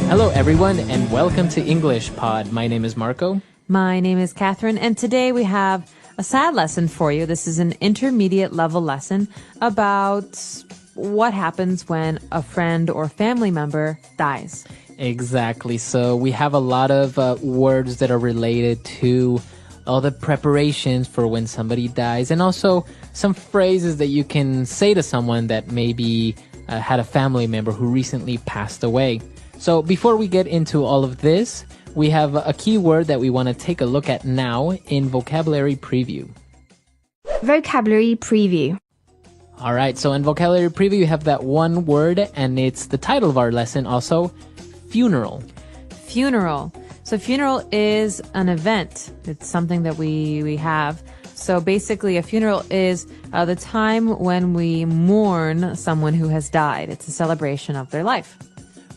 Hello, everyone, and welcome to English Pod. My name is Marco. My name is Catherine, and today we have a sad lesson for you. This is an intermediate level lesson about what happens when a friend or family member dies. Exactly. So we have a lot of words that are related to all the preparations for when somebody dies, and also some phrases that you can say to someone that maybe had a family member who recently passed away. So before we get into all of this, we have a key word that we want to take a look at now in Vocabulary Preview. Vocabulary Preview. All right, so in Vocabulary Preview, you have that one word, and it's the title of our lesson also, funeral. Funeral. So funeral is an event. It's something that we have. So basically, a funeral is the time when we mourn someone who has died. It's a celebration of their life.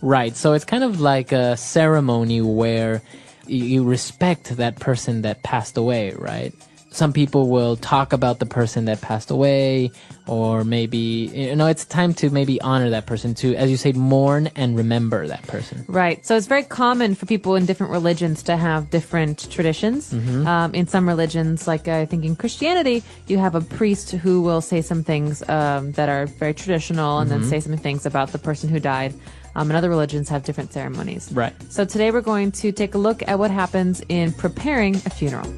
Right, so it's kind of like a ceremony where you respect that person that passed away, right? Some people will talk about the person that passed away, or maybe, it's time to maybe honor that person, to, as you say, mourn and remember that person. Right. So it's very common for people in different religions to have different traditions. In some religions, like I think in Christianity, you have a priest who will say some things that are very traditional and then say some things about the person who died. And other religions have different ceremonies. Right. So today we're going to take a look at what happens in preparing a funeral.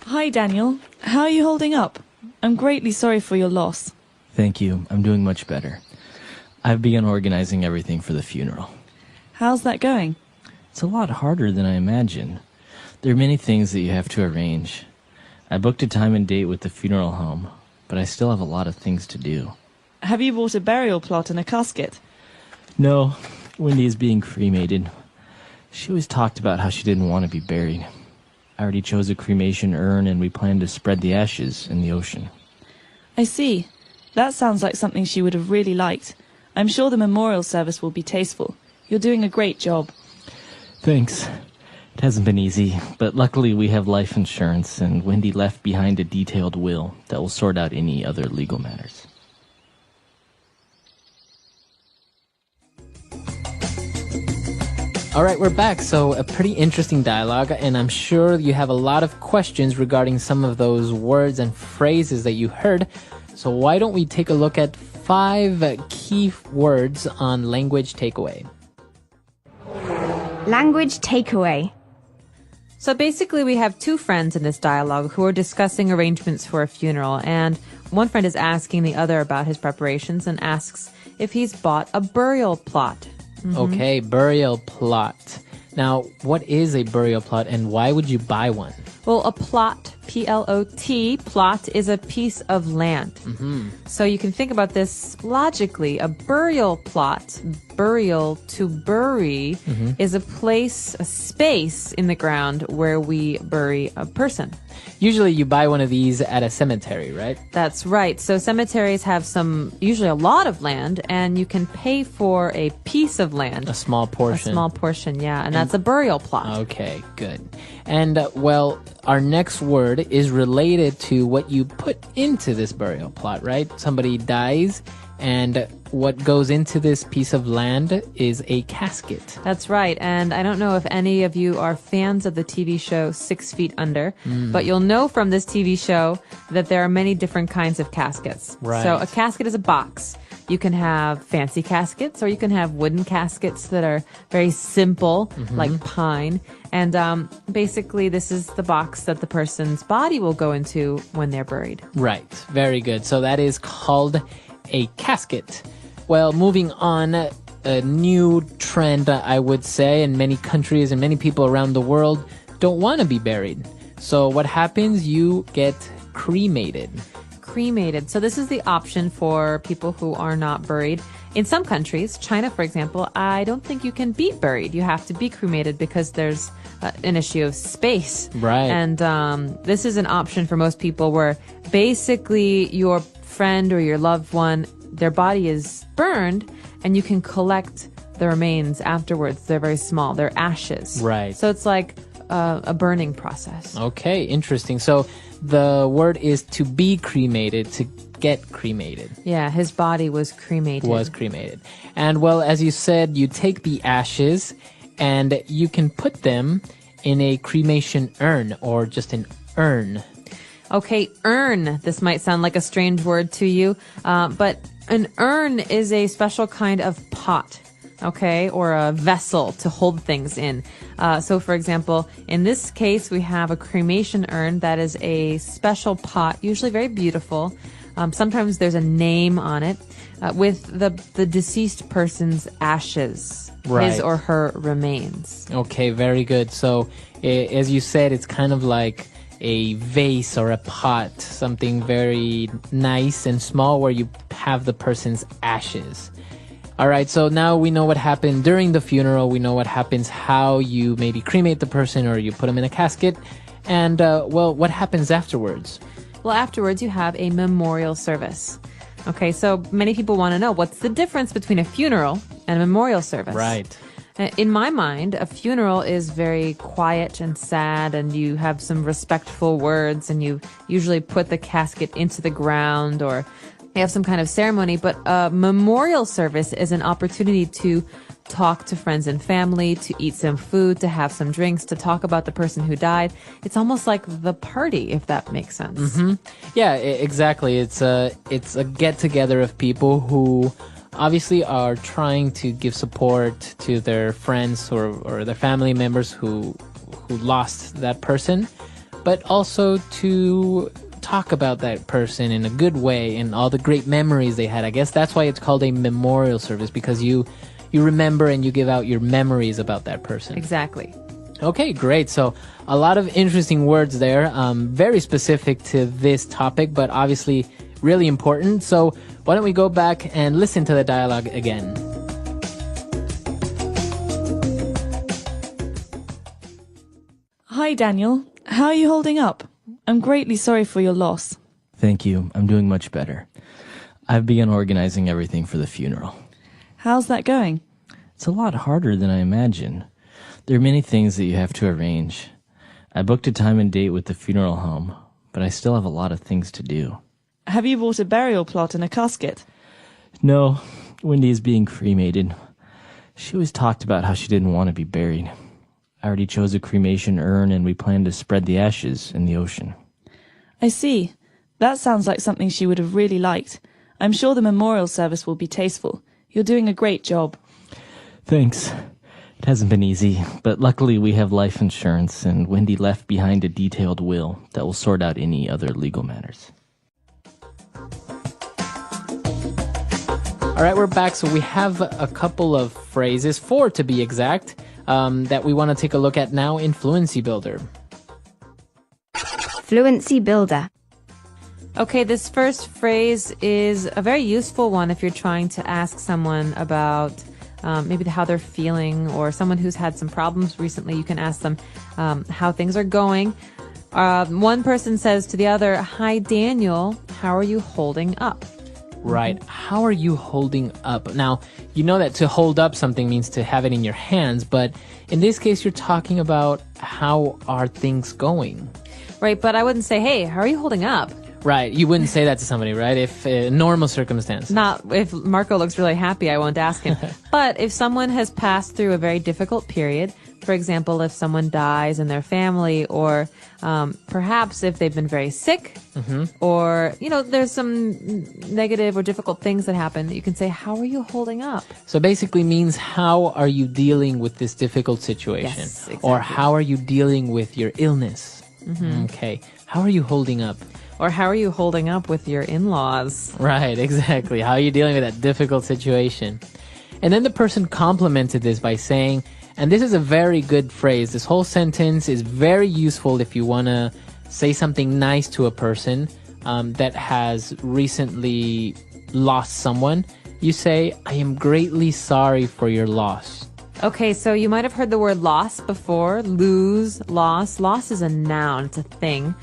Hi, Daniel. How are you holding up? I'm greatly sorry for your loss. Thank you. I'm doing much better. I've begun organizing everything for the funeral. How's that going? It's a lot harder than I imagined. There are many things that you have to arrange. I booked a time and date with the funeral home, but I still have a lot of things to do. Have you bought a burial plot and a casket? No, Wendy is being cremated. She always talked about how she didn't want to be buried. I already chose a cremation urn, and we plan to spread the ashes in the ocean. I see. That sounds like something she would have really liked. I'm sure the memorial service will be tasteful. You're doing a great job. Thanks. It hasn't been easy, but luckily we have life insurance, and Wendy left behind a detailed will that will sort out any other legal matters. All right, we're back. So a pretty interesting dialogue, and I'm sure you have a lot of questions regarding some of those words and phrases that you heard. So why don't we take a look at 5 key words on language takeaway? Language takeaway. So basically, we have 2 friends in this dialogue who are discussing arrangements for a funeral, and one friend is asking the other about his preparations and asks if he's bought a burial plot. Okay, burial plot. Now, what is a burial plot, and why would you buy one? Well, a plot, P-L-O-T, plot is a piece of land. So you can think about this logically. A burial plot, burial, to bury, is a place, a space in the ground where we bury a person. Usually you buy one of these at a cemetery, right? That's right. So cemeteries have usually a lot of land, and you can pay for a piece of land. A small portion. A small portion, yeah. And that's a burial plot. Okay, good. And, our next word is related to what you put into this burial plot, right? Somebody dies, and what goes into this piece of land is a casket. That's right. And I don't know if any of you are fans of the TV show 6 Feet Under, but you'll know from this TV show that there are many different kinds of caskets. Right. So a casket is a box. You can have fancy caskets, or you can have wooden caskets that are very simple, like pine. And basically, this is the box that the person's body will go into when they're buried. Right. Very good. So that is called a casket. Well, moving on, a new trend, I would say, in many countries and many people around the world don't want to be buried. So what happens? You get cremated. Cremated. So this is the option for people who are not buried. In some countries, China, for example, I don't think you can be buried. You have to be cremated because there's an issue of space. Right. And this is an option for most people where basically your friend or your loved one, their body is burned, and you can collect the remains afterwards. They're very small. They're ashes. Right. So it's like a burning process. Okay, interesting. So the word is to be cremated, to get cremated. Yeah, his body was cremated. Was cremated. And well, as you said, you take the ashes and you can put them in a cremation urn or just an urn. Okay, urn. This might sound like a strange word to you, but an urn is a special kind of pot, okay, or a vessel to hold things in. So, for example, in this case, we have a cremation urn that is a special pot, usually very beautiful. Sometimes there's a name on it with the deceased person's ashes, Right. his or her remains. Okay, very good. So, as you said, it's kind of like a vase or a pot, something very nice and small where you have the person's ashes. All right, so now we know what happened during the funeral. We know what happens, how you maybe cremate the person or you put them in a casket. And, well, what happens afterwards? Well, afterwards, you have a memorial service. Okay, so many people want to know what's the difference between a funeral and a memorial service. Right. In my mind, a funeral is very quiet and sad, and you have some respectful words, and you usually put the casket into the ground, or you have some kind of ceremony. But a memorial service is an opportunity to talk to friends and family, to eat some food, to have some drinks, to talk about the person who died. It's almost like the party, if that makes sense. Mm-hmm. Yeah, exactly. It's a get-together of people who obviously are trying to give support to their friends or their family members who lost that person, but also to talk about that person in a good way and all the great memories they had. I guess that's why it's called a memorial service, because you remember and you give out your memories about that person. Exactly. Okay, great. So a lot of interesting words there, very specific to this topic, but obviously really important. So why don't we go back and listen to the dialogue again? Hi, Daniel. How are you holding up? I'm greatly sorry for your loss. Thank you. I'm doing much better. I've begun organizing everything for the funeral. How's that going? It's a lot harder than I imagined. There are many things that you have to arrange. I booked a time and date with the funeral home, but I still have a lot of things to do. Have you bought a burial plot and a casket? No, Wendy is being cremated. She always talked about how she didn't want to be buried. I already chose a cremation urn and we plan to spread the ashes in the ocean. I see. That sounds like something she would have really liked. I'm sure the memorial service will be tasteful. You're doing a great job. Thanks. It hasn't been easy, but luckily we have life insurance and Wendy left behind a detailed will that will sort out any other legal matters. All right, we're back. So we have a couple of phrases, 4 to be exact, that we want to take a look at now in Fluency Builder. Fluency Builder. Okay, this first phrase is a very useful one if you're trying to ask someone about maybe how they're feeling, or someone who's had some problems recently. You can ask them how things are going. One person says to the other, "Hi, Daniel, how are you holding up?" Right. How are you holding up? Now, you know that to hold up something means to have it in your hands, but in this case, you're talking about how are things going? Right, but I wouldn't say, "Hey, how are you holding up?" Right. You wouldn't say that to somebody, right? If normal circumstance. Not if Marco looks really happy, I won't ask him. But if someone has passed through a very difficult period, for example, if someone dies in their family, or perhaps if they've been very sick, or, there's some negative or difficult things that happen, you can say, "How are you holding up?" So basically means how are you dealing with this difficult situation? Yes, exactly. Or how are you dealing with your illness? Okay. How are you holding up? Or how are you holding up with your in-laws? Right, exactly. How are you dealing with that difficult situation? And then the person complimented this by saying, and this is a very good phrase, this whole sentence is very useful if you want to say something nice to a person that has recently lost someone. You say, "I am greatly sorry for your loss." Okay, so you might have heard the word loss before. Lose, loss. Loss is a noun. It's a thing.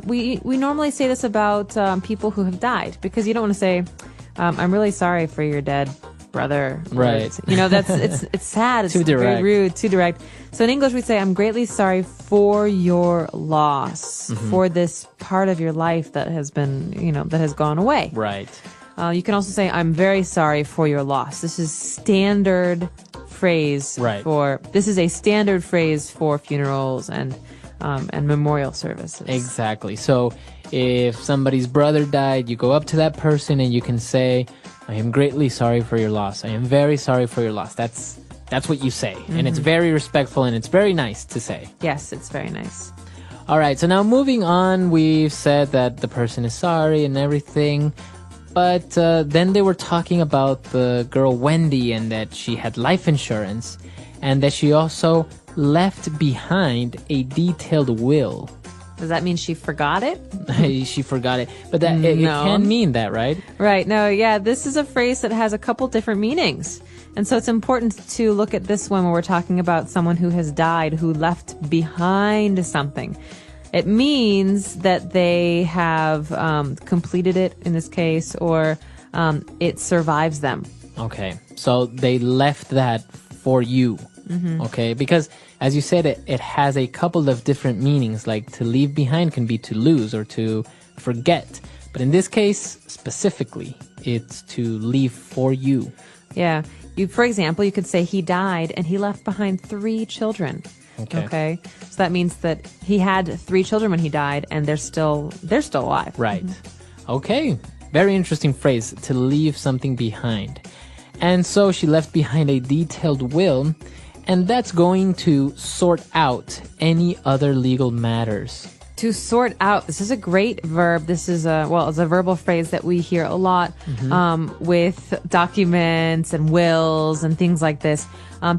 We normally say this about people who have died, because you don't want to say, "I'm really sorry for your dead brother. Right. That's it's sad. It's Too direct. very rude, too direct. So in English, we say, I'm greatly sorry for your loss, for this part of your life that has been, that has gone away. Right. You can also say, I'm very sorry for your loss. This is standard phrase Right. this is a standard phrase for funerals and memorial services. Exactly. So if somebody's brother died, you go up to that person and you can say, I am greatly sorry for your loss. I am very sorry for your loss. That's what you say. And it's very respectful and it's very nice to say. Yes, it's very nice. All right. So now moving on, we've said that the person is sorry and everything. But then they were talking about the girl Wendy and that she had life insurance and that she also left behind a detailed will. Does that mean she forgot it? She forgot it. But that it No. can mean that, right? Right. No, yeah, this is a phrase that has a couple different meanings. And so it's important to look at this one when we're talking about someone who has died, who left behind something. It means that they have completed it in this case, or it survives them. Okay. So they left that for you. Okay. Because as you said, it has a couple of different meanings. Like to leave behind can be to lose or to forget. But in this case, specifically, it's to leave for you. Yeah. For example, you could say he died and he left behind 3 children. Okay. So that means that he had 3 children when he died and they're still alive. Right. Okay. Very interesting phrase, to leave something behind. And so she left behind a detailed will, and that's going to sort out any other legal matters. To sort out. This is a great verb. This is it's a verbal phrase that we hear a lot with documents and wills and things like this.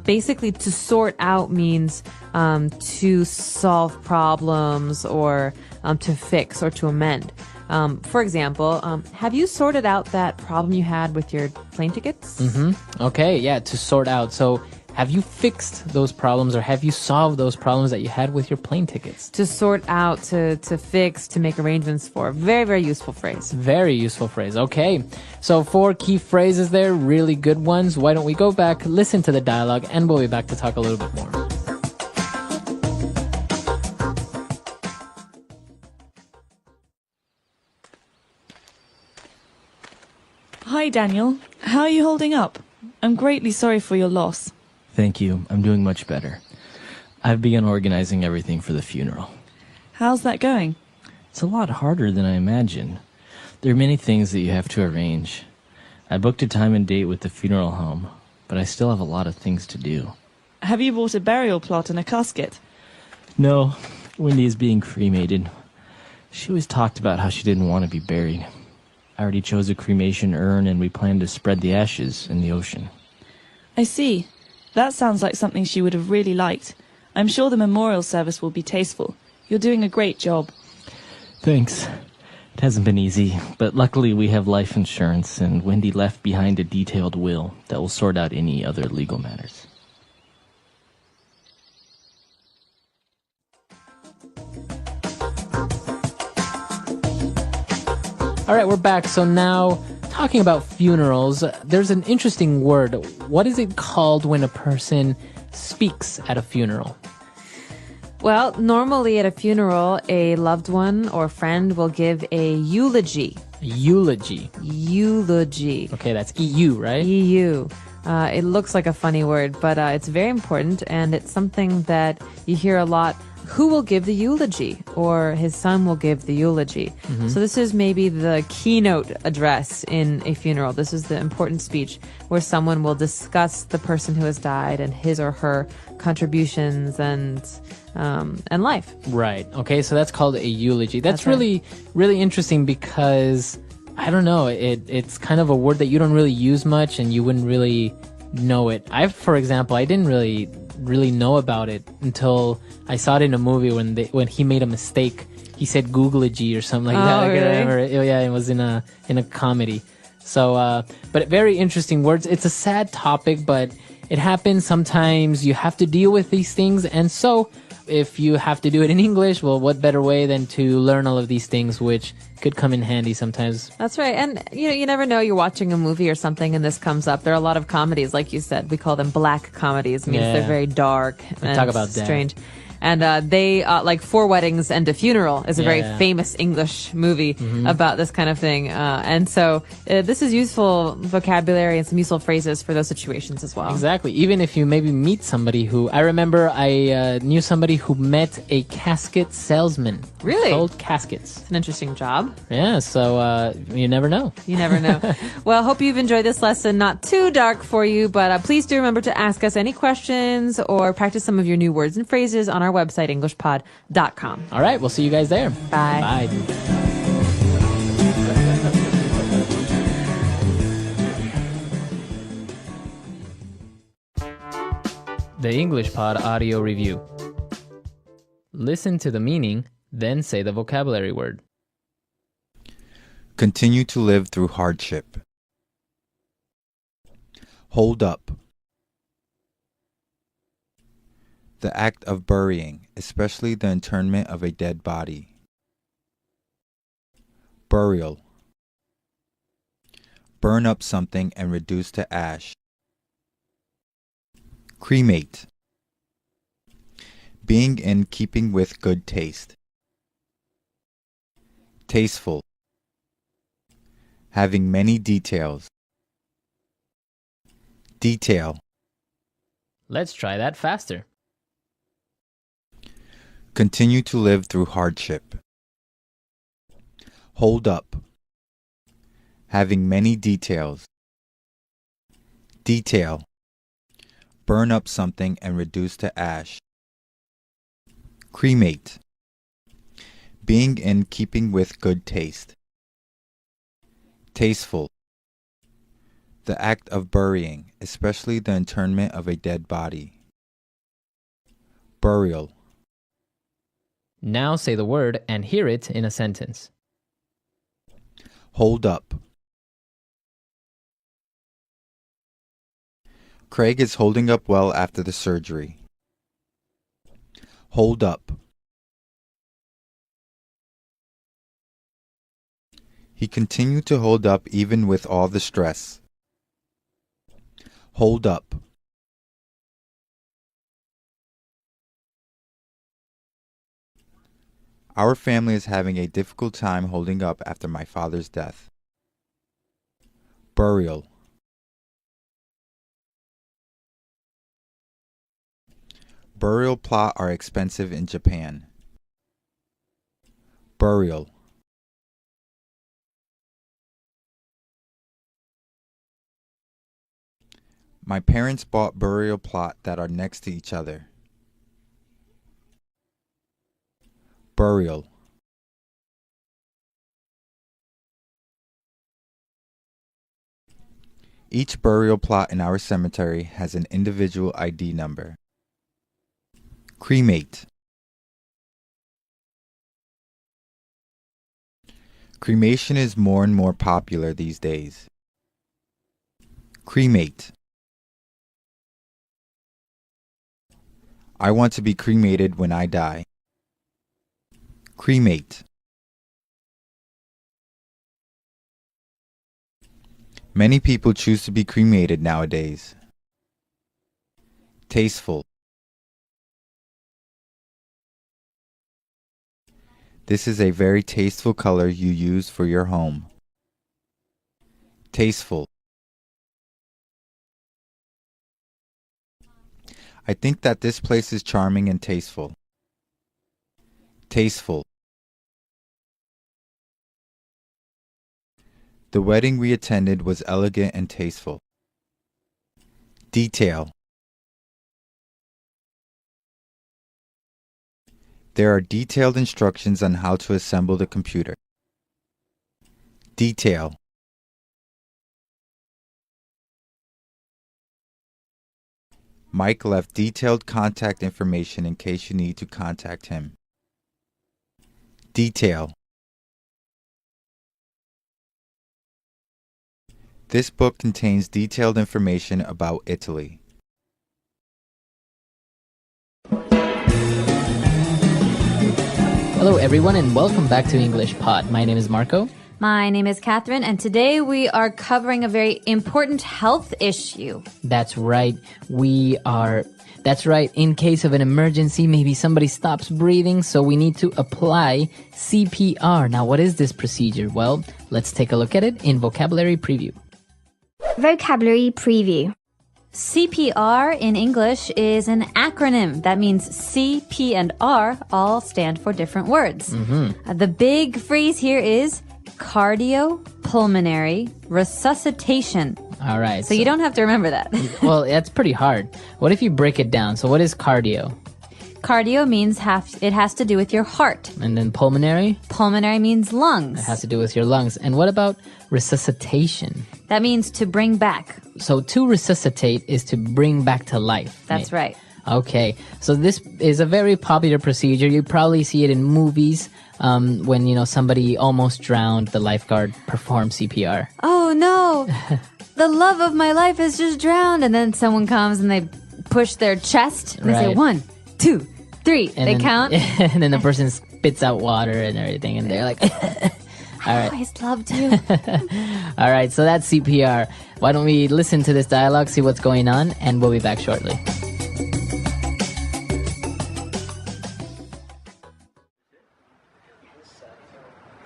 Basically, to sort out means to solve problems or to fix or to amend. For example, have you sorted out that problem you had with your plane tickets? Okay, yeah, to sort out. So have you fixed those problems or have you solved those problems that you had with your plane tickets? To sort out, to fix, to make arrangements for. Very, very useful phrase. Very useful phrase. Okay, so 4 key phrases there, really good ones. Why don't we go back, listen to the dialogue, and we'll be back to talk a little bit more. Hi, Daniel. How are you holding up? I'm greatly sorry for your loss. Thank you. I'm doing much better. I've begun organizing everything for the funeral. How's that going? It's a lot harder than I imagined. There are many things that you have to arrange. I booked a time and date with the funeral home, but I still have a lot of things to do. Have you bought a burial plot and a casket? No, Wendy is being cremated. She always talked about how she didn't want to be buried. I already chose a cremation urn and we plan to spread the ashes in the ocean. I see. That sounds like something she would have really liked. I'm sure the memorial service will be tasteful. You're doing a great job. Thanks. It hasn't been easy, but luckily we have life insurance and Wendy left behind a detailed will that will sort out any other legal matters. All right, we're back. So now, talking about funerals, there's an interesting word. What is it called when a person speaks at a funeral? Well, normally at a funeral, a loved one or friend will give a eulogy. Eulogy. Eulogy. Okay, that's EU, right? EU. It looks like a funny word, but it's very important, and it's something that you hear a lot. Who will give the eulogy? Or his son will give the eulogy. So this is maybe the keynote address in a funeral. This is the important speech where someone will discuss the person who has died and his or her contributions and life. Right. Okay, so that's called a eulogy. That's right. really, really interesting because, I don't know, it's kind of a word that you don't really use much and you wouldn't really know it. For example, I didn't really know about it until I saw it in a movie when he made a mistake. He said "googlegy" or something like that. I really? remember. Yeah, it was in a comedy. So, but very interesting words. It's a sad topic, but it happens sometimes. You have to deal with these things, and so if you have to do it in English, well, what better way than to learn all of these things, which could come in handy sometimes. That's right. And, you never know. You're watching a movie or something and this comes up. There are a lot of comedies, like you said. We call them black comedies. It means they're very dark and talk about that. strange. And they, like Four Weddings and a Funeral is a very famous English movie about this kind of thing. And so this is useful vocabulary and some useful phrases for those situations as well. Exactly. Even if you maybe meet somebody who... I remember I knew somebody who met a casket salesman. Really? Sold caskets. It's an interesting job. Yeah, so you never know. You never know. Well, hope you've enjoyed this lesson. Not too dark for you, but please do remember to ask us any questions or practice some of your new words and phrases on our website, EnglishPod.com. All right, we'll see you guys there. Bye. Bye. The English Pod audio review. Listen to the meaning, then say the vocabulary word. Continue to live through hardship. Hold up. The act of burying, especially the internment of a dead body. Burial. Burn up something and reduce to ash. Cremate. Being in keeping with good taste. Tasteful. Having many details. Detail. Let's try that faster. Continue to live through hardship. Hold up. Having many details. Detail. Burn up something and reduce to ash. Cremate. Being in keeping with good taste. Tasteful. The act of burying, especially the internment of a dead body. Burial. Now say the word and hear it in a sentence. Hold up. Craig is holding up well after the surgery. Hold up. He continued to hold up even with all the stress. Hold up. Our family is having a difficult time holding up after my father's death. Burial. Burial plot are expensive in Japan. Burial. My parents bought burial plot that are next to each other. Burial. Each burial plot in our cemetery has an individual ID number. Cremate. Cremation is more and more popular these days. Cremate. I want to be cremated when I die. Cremate. Many people choose to be cremated nowadays. Tasteful. This is a very tasteful color you use for your home. Tasteful. I think that this place is charming and tasteful. Tasteful. The wedding we attended was elegant and tasteful. Detail. There are detailed instructions on how to assemble the computer. Detail. Mike left detailed contact information in case you need to contact him. Detail. This book contains detailed information about Italy. Hello, everyone, and welcome back to English Pod. My name is Marco. My name is Catherine, and today we are covering a very important health issue. That's right. That's right. In case of an emergency, maybe somebody stops breathing, so we need to apply CPR. Now, what is this procedure? Well, let's take a look at it in Vocabulary Preview. Vocabulary Preview. CPR in English is an acronym. That means C, P, and R all stand for different words. The big phrase here is cardiopulmonary resuscitation. All right. So you don't have to remember that. Well, that's pretty hard. What if you break it down? So what is cardio? Cardio means it has to do with your heart. And then pulmonary? Pulmonary means lungs. It has to do with your lungs. And what about resuscitation? That means to bring back. So to resuscitate is to bring back to life. That's right. Okay. So this is a very popular procedure. You probably see it in movies when, somebody almost drowned, the lifeguard performs CPR. Oh, no. The love of my life has just drowned. And then someone comes and they push their chest and they say 1, 2, 3. And they then, count. And then the person spits out water and everything. And they're like, all right. I always loved you. All right. So that's CPR. Why don't we listen to this dialogue, see what's going on, and we'll be back shortly.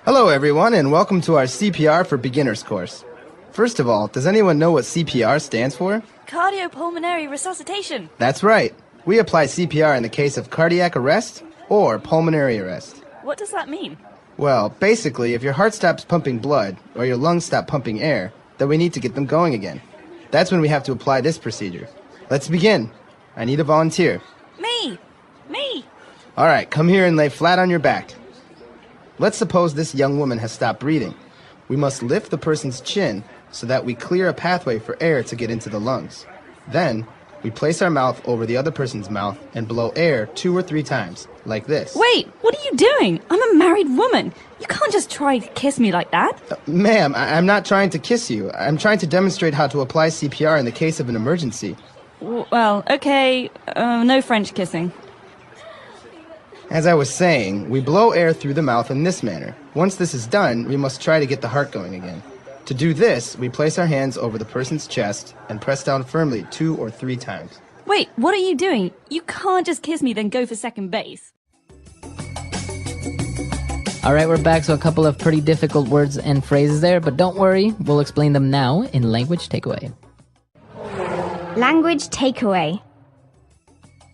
Hello everyone and welcome to our CPR for Beginners course. First of all, does anyone know what CPR stands for? Cardiopulmonary resuscitation. That's right. We apply CPR in the case of cardiac arrest or pulmonary arrest. What does that mean? Well, basically, if your heart stops pumping blood or your lungs stop pumping air, then we need to get them going again. That's when we have to apply this procedure. Let's begin. I need a volunteer. Me! All right, come here and lay flat on your back. Let's suppose this young woman has stopped breathing. We must lift the person's chin so that we clear a pathway for air to get into the lungs. Then, we place our mouth over the other person's mouth and blow air 2 or 3 times, like this. Wait, what are you doing? I'm a married woman. You can't just try to kiss me like that. Ma'am, I'm not trying to kiss you. I'm trying to demonstrate how to apply CPR in the case of an emergency. Well, okay, no French kissing. As I was saying, we blow air through the mouth in this manner. Once this is done, we must try to get the heart going again. To do this, we place our hands over the person's chest and press down firmly 2 or 3 times. Wait, what are you doing? You can't just kiss me then go for second base. All right, we're back. So a couple of pretty difficult words and phrases there, but don't worry. We'll explain them now in Language Takeaway. Language Takeaway.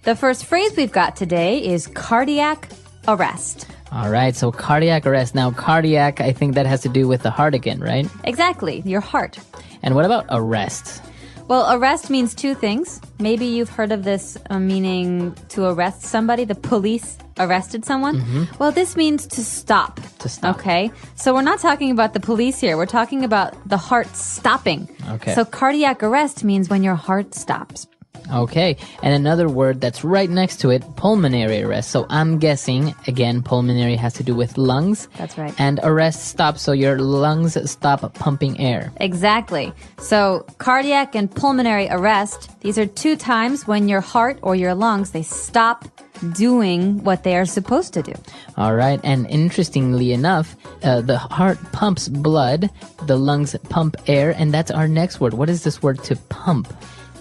The first phrase we've got today is cardiac arrest. All right, so cardiac arrest. Now, cardiac, I think that has to do with the heart again, right? Exactly, your heart. And what about arrest? Well, arrest means 2 things. Maybe you've heard of this meaning to arrest somebody. The police arrested someone. Well, this means to stop. To stop. Okay? So we're not talking about the police here. We're talking about the heart stopping. Okay. So cardiac arrest means when your heart stops. Okay, and another word that's right next to it, pulmonary arrest. So I'm guessing, again, pulmonary has to do with lungs. That's right. And arrest stops, so your lungs stop pumping air. Exactly. So cardiac and pulmonary arrest, these are 2 times when your heart or your lungs, they stop doing what they are supposed to do. All right, and interestingly enough, the heart pumps blood, the lungs pump air, and that's our next word. What is this word to pump?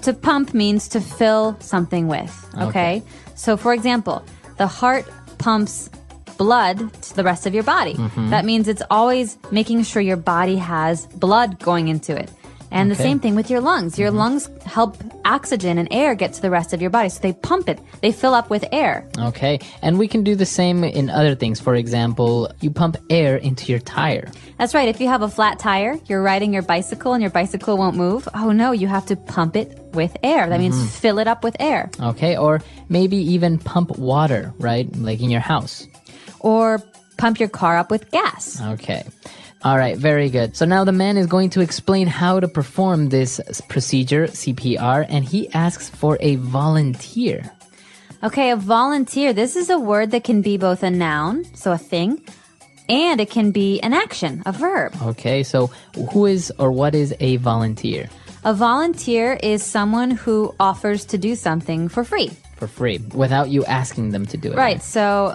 To pump means to fill something with, okay? So, for example, the heart pumps blood to the rest of your body. That means it's always making sure your body has blood going into it. And the same thing with your lungs. Your lungs help oxygen and air get to the rest of your body. So they pump it. They fill up with air. Okay. And we can do the same in other things. For example, you pump air into your tire. That's right. If you have a flat tire, you're riding your bicycle and your bicycle won't move. Oh no, you have to pump it with air. That means fill it up with air. Okay. Or maybe even pump water, right? Like in your house. Or pump your car up with gas. Okay. All right, very good. So now the man is going to explain how to perform this procedure, CPR, and he asks for a volunteer. Okay, a volunteer. This is a word that can be both a noun, so a thing, and it can be an action, a verb. Okay, so who is or what is a volunteer? A volunteer is someone who offers to do something for free. For free, without you asking them to do it. Right, so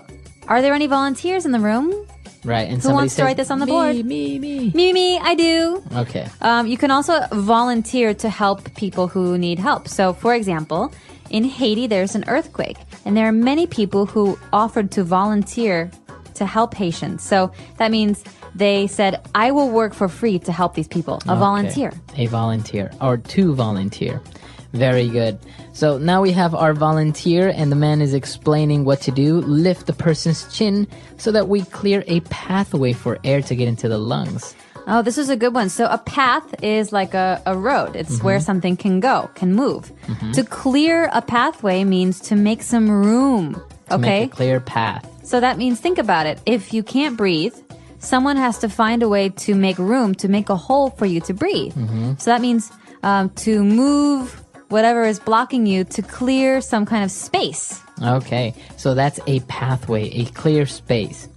Are there any volunteers in the room? Right. And Who wants to write this on the board? Me, I do. Okay. You can also volunteer to help people who need help. So, for example, in Haiti, there's an earthquake, and there are many people who offered to volunteer to help Haitians. So that means they said, I will work for free to help these people. A volunteer. A volunteer, or to volunteer. Very good. So now we have our volunteer, and the man is explaining what to do. Lift the person's chin so that we clear a pathway for air to get into the lungs. Oh, this is a good one. So a path is like a road. It's where something can go, can move. To clear a pathway means to make some room. To make a clear path. So that means, think about it. If you can't breathe, someone has to find a way to make room, to make a hole for you to breathe. So that means to move whatever is blocking you, to clear some kind of space. Okay, so that's a pathway, a clear space.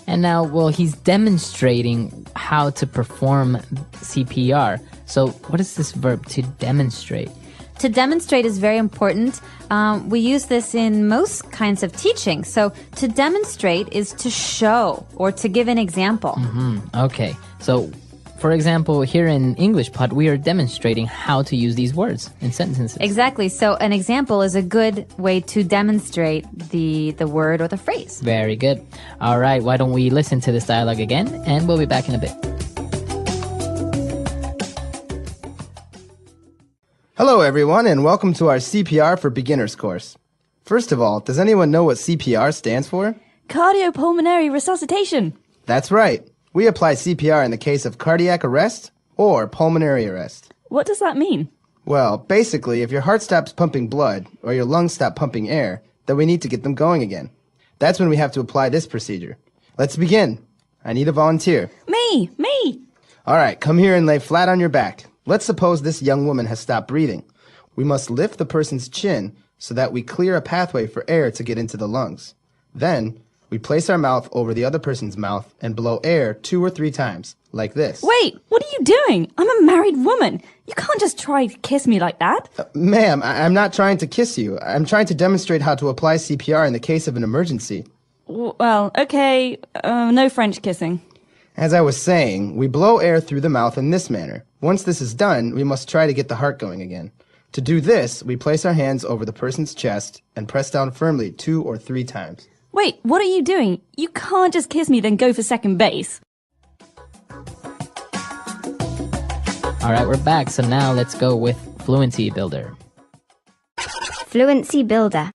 And now, well, he's demonstrating how to perform CPR. So what is this verb, to demonstrate? To demonstrate is very important. We use this in most kinds of teaching. So to demonstrate is to show or to give an example. Okay, so for example, here in English Pod, we are demonstrating how to use these words in sentences. Exactly. So an example is a good way to demonstrate the word or the phrase. Very good. All right, why don't we listen to this dialogue again, and we'll be back in a bit. Hello, everyone, and welcome to our CPR for Beginners course. First of all, does anyone know what CPR stands for? Cardiopulmonary resuscitation. That's right. We apply CPR in the case of cardiac arrest or pulmonary arrest. What does that mean? Well, basically, if your heart stops pumping blood or your lungs stop pumping air, then we need to get them going again. That's when we have to apply this procedure. Let's begin. I need a volunteer. Me! All right, come here and lay flat on your back. Let's suppose this young woman has stopped breathing. We must lift the person's chin so that we clear a pathway for air to get into the lungs. Then, we place our mouth over the other person's mouth and blow air 2 or 3 times, like this. Wait, what are you doing? I'm a married woman. You can't just try to kiss me like that. Ma'am, I'm not trying to kiss you. I'm trying to demonstrate how to apply CPR in the case of an emergency. Well, okay, no French kissing. As I was saying, we blow air through the mouth in this manner. Once this is done, we must try to get the heart going again. To do this, we place our hands over the person's chest and press down firmly 2 or 3 times. Wait, what are you doing? You can't just kiss me then go for second base. All right, we're back. So now let's go with Fluency Builder. Fluency Builder.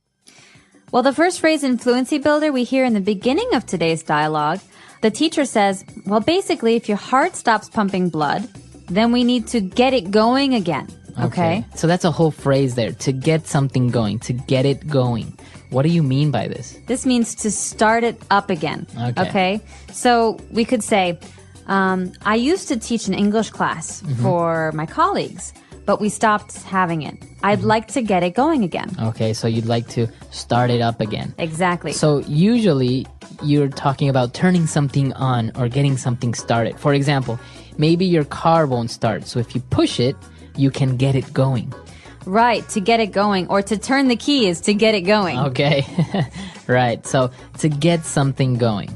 Well, the first phrase in Fluency Builder we hear in the beginning of today's dialogue. The teacher says, well, basically, if your heart stops pumping blood, then we need to get it going again. Okay? So that's a whole phrase there, to get something going, to get it going. What do you mean by this? This means to start it up again. Okay? So we could say, I used to teach an English class for my colleagues, but we stopped having it. I'd like to get it going again. Okay, so you'd like to start it up again. Exactly. So usually you're talking about turning something on or getting something started. For example, maybe your car won't start. So if you push it, you can get it going. Right, to get it going, or to turn the key is to get it going. Okay, right. So to get something going.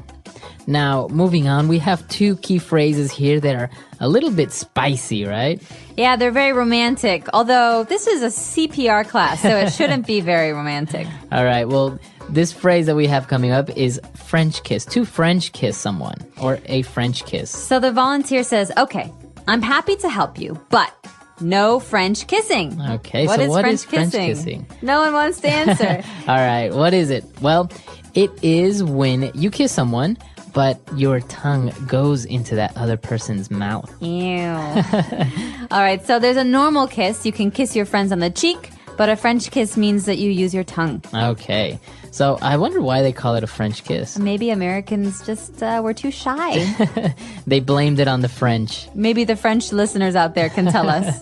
Now, moving on, we have 2 key phrases here that are a little bit spicy, right? Yeah, they're very romantic. Although this is a CPR class, so it shouldn't be very romantic. All right, well, this phrase that we have coming up is French kiss. To French kiss someone, or a French kiss. So the volunteer says, okay, I'm happy to help you, but no French kissing. Okay, what so is what French is French kissing? kissing? No one wants to answer. All right, what is it? Well, it is when you kiss someone, but your tongue goes into that other person's mouth. Ew. All right, so there's a normal kiss. You can kiss your friends on the cheek, but a French kiss means that you use your tongue. Okay, so I wonder why they call it a French kiss. Maybe Americans just were too shy. They blamed it on the French. Maybe the French listeners out there can tell us.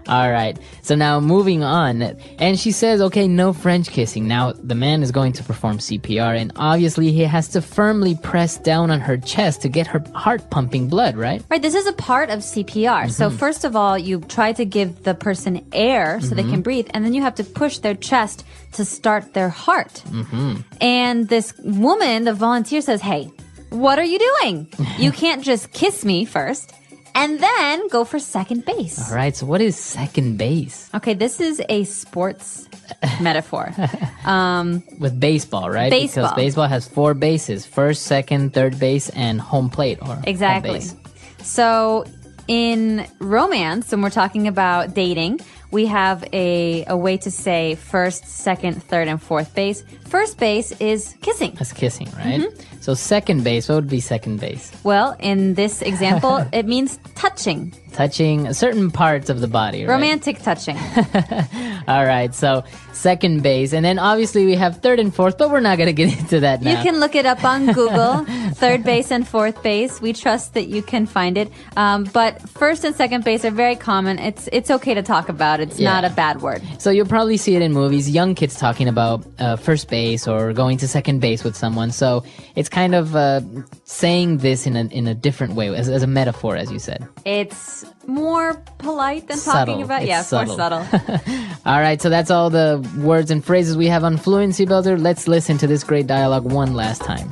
All right. So now moving on. And she says, okay, no French kissing. Now the man is going to perform CPR, and obviously he has to firmly press down on her chest to get her heart pumping blood, right? Right, this is a part of CPR. So first of all, you try to give the person air so they can breathe, and then you have to push their chest to start their heart. And this woman, the volunteer, says, hey, what are you doing? You can't just kiss me first and then go for second base. All right, so what is second base? Okay, this is a sports metaphor. With baseball, right? Baseball. Because baseball has 4 bases: first, second, third base, and home plate or Exactly. home base. So in romance, when we're talking about dating, we have a way to say first, second, third, and fourth base. First base is kissing. That's kissing, right? So second base, what would be second base? Well, in this example, it means touching. Touching certain parts of the body, right? Romantic touching. All right, so second base. And then obviously we have third and fourth, but we're not going to get into that now. You can look it up on Google, third base and fourth base. We trust that you can find it. But first and second base are very common. It's okay to talk about. It's not a bad word. So you'll probably see it in movies, young kids talking about first base or going to second base with someone. So it's kind of saying this in a different way, as a metaphor, as you said. It's more polite than Subtle. talking about. It's Yeah, subtle. more subtle. All right, so that's all the words and phrases we have on Fluency Builder. Let's listen to this great dialogue one last time.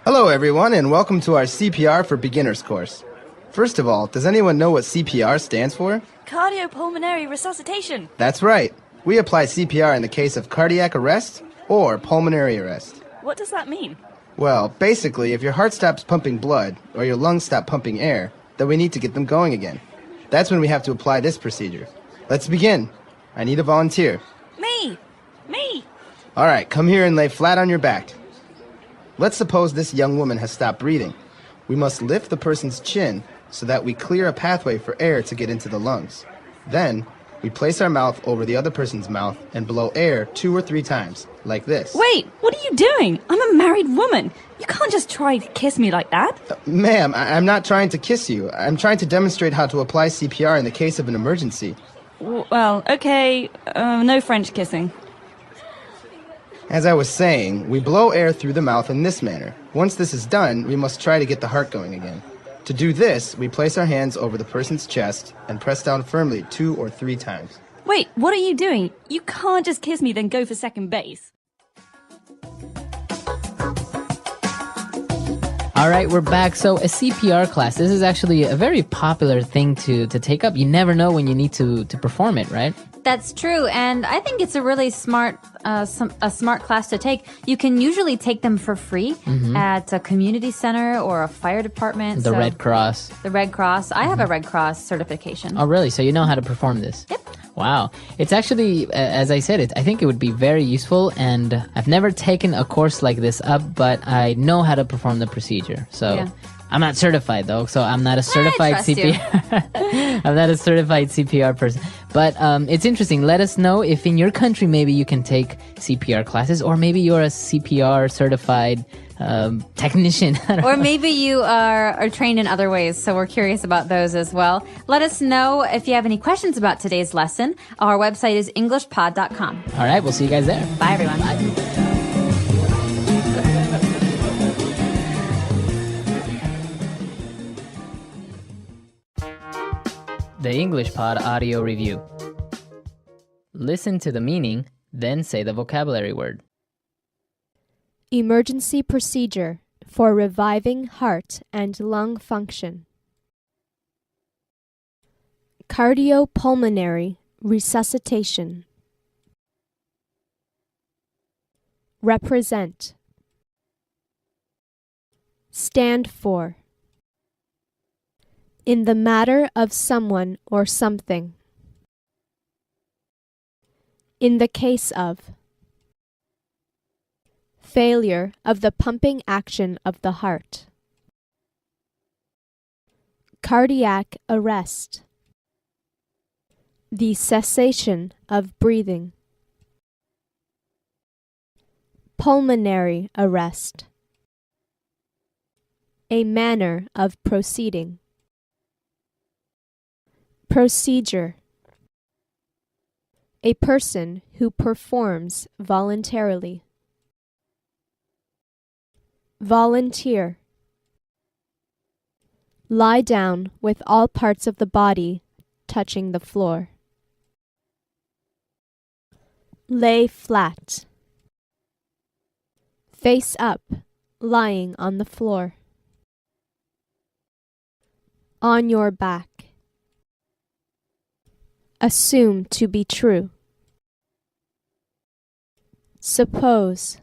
Hello, everyone, and welcome to our CPR for Beginners course. First of all, does anyone know what CPR stands for? Cardiopulmonary resuscitation. That's right. We apply CPR in the case of cardiac arrest or pulmonary arrest. What does that mean? Well, basically, if your heart stops pumping blood or your lungs stop pumping air, then we need to get them going again. That's when we have to apply this procedure. Let's begin. I need a volunteer. Me! Me! All right, come here and lay flat on your back. Let's suppose this young woman has stopped breathing. We must lift the person's chin so that we clear a pathway for air to get into the lungs. Then, we place our mouth over the other person's mouth and blow air 2 or 3 times, like this. Wait, what are you doing? I'm a married woman. You can't just try to kiss me like that. Ma'am, I'm not trying to kiss you. I'm trying to demonstrate how to apply CPR in the case of an emergency. Well, okay, no French kissing. As I was saying, we blow air through the mouth in this manner. Once this is done, we must try to get the heart going again. To do this, we place our hands over the person's chest and press down firmly 2 or 3 times. Wait, what are you doing? You can't just kiss me then go for second base. All right, we're back. So a CPR class, this is actually a very popular thing to take up. You never know when you need to perform it, right? That's true, and I think it's a really smart smart class to take. You can usually take them for free at a community center or a fire department. The Red Cross. The Red Cross. I have a Red Cross certification. Oh, really? So you know how to perform this? Yep. Wow. It's actually, as I said, I think it would be very useful, and I've never taken a course like this up, but I know how to perform the procedure. So Yeah. I'm not certified, though, so I'm not a certified trust you. CPR. I'm not a certified CPR person. But it's interesting. Let us know if in your country maybe you can take CPR classes, or maybe you're a CPR certified technician. I don't Or know. maybe you are trained in other ways, so we're curious about those as well. Let us know if you have any questions about today's lesson. Our website is englishpod.com. All right, we'll see you guys there. Bye, everyone. The English Pod Audio Review. Listen to the meaning, then say the vocabulary word. Emergency procedure for reviving heart and lung function. Cardiopulmonary resuscitation. Represent. Stand for. In the matter of someone or something. In the case of. Failure of the pumping action of the heart. Cardiac arrest. The cessation of breathing. Pulmonary arrest. A manner of proceeding. Procedure. A person who performs voluntarily. Volunteer. Lie down with all parts of the body touching the floor. Lay flat. Face up, lying on the floor. On your back. Assume to be true. Suppose.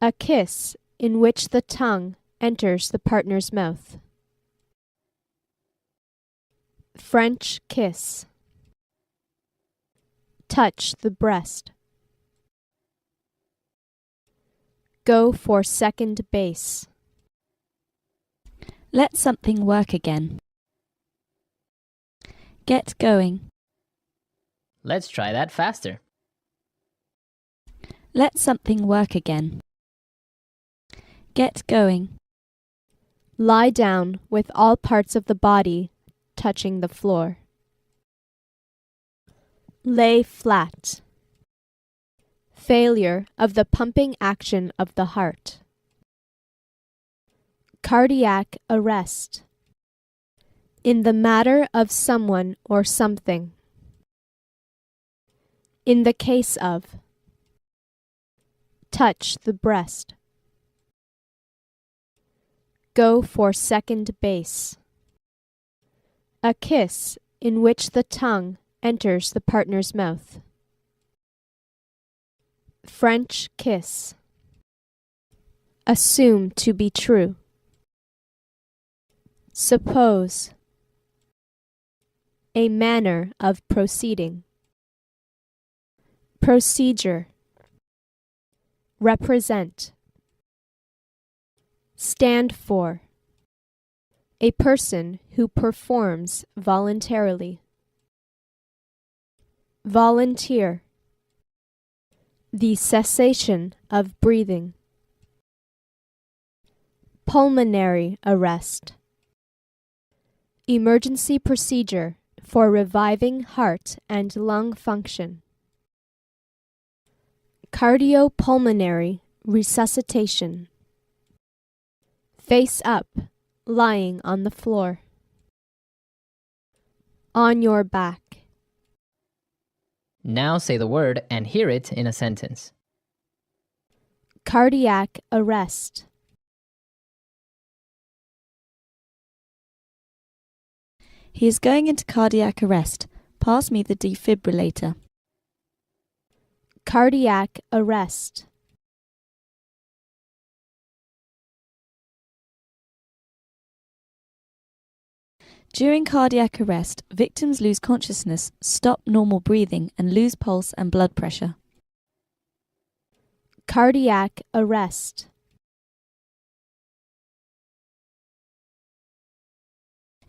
A kiss in which the tongue enters the partner's mouth. French kiss. Touch the breast. Go for second base. Let something work again. Get going. Let's try that faster. Let something work again. Get going. Lie down with all parts of the body touching the floor. Lay flat. Failure of the pumping action of the heart. Cardiac arrest. In the matter of someone or something. In the case of. Touch the breast. Go for second base. A kiss in which the tongue enters the partner's mouth. French kiss. Assume to be true. Suppose. A manner of proceeding. Procedure. Represent. Stand for. A person who performs voluntarily. Volunteer. The cessation of breathing. Pulmonary arrest. Emergency procedure for reviving heart and lung function. Cardiopulmonary resuscitation. Face up, lying on the floor. On your back. Now say the word and hear it in a sentence. Cardiac arrest. He is going into cardiac arrest. Pass me the defibrillator. Cardiac arrest. During cardiac arrest, victims lose consciousness, stop normal breathing, and lose pulse and blood pressure. Cardiac arrest.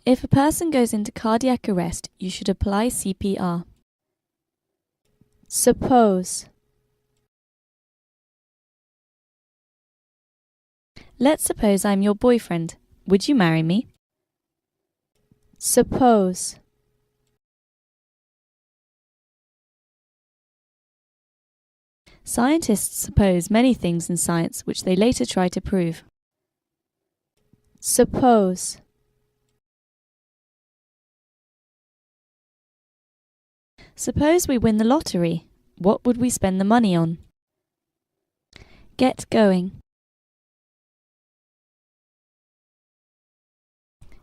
If a person goes into cardiac arrest, you should apply CPR. Suppose. Let's suppose I'm your boyfriend. Would you marry me? Suppose. Scientists suppose many things in science which they later try to prove. Suppose. Suppose we win the lottery. What would we spend the money on? Get going.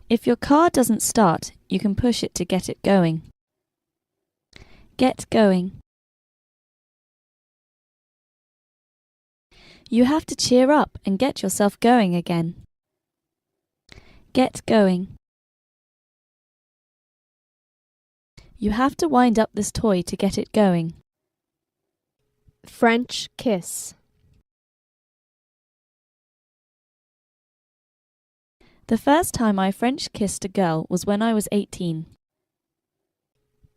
If your car doesn't start, you can push it to get it going. Get going. You have to cheer up and get yourself going again. Get going. You have to wind up this toy to get it going. French kiss. The first time I French kissed a girl was when I was 18.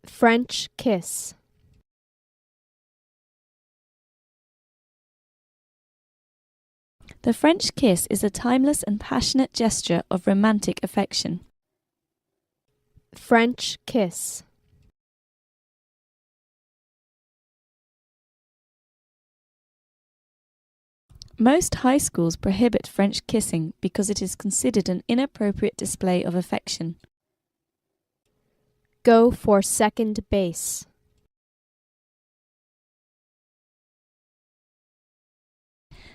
French kiss. The French kiss is a timeless and passionate gesture of romantic affection. French kiss. Most high schools prohibit French kissing because it is considered an inappropriate display of affection. Go for second base.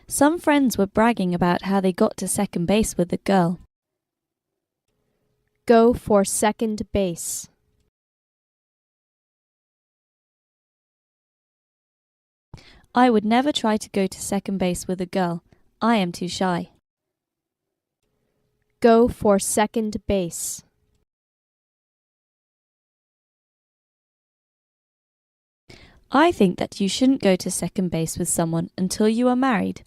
Some friends were bragging about how they got to second base with the girl. Go for second base. I would never try to go to second base with a girl. I am too shy. Go for second base. I think that you shouldn't go to second base with someone until you are married.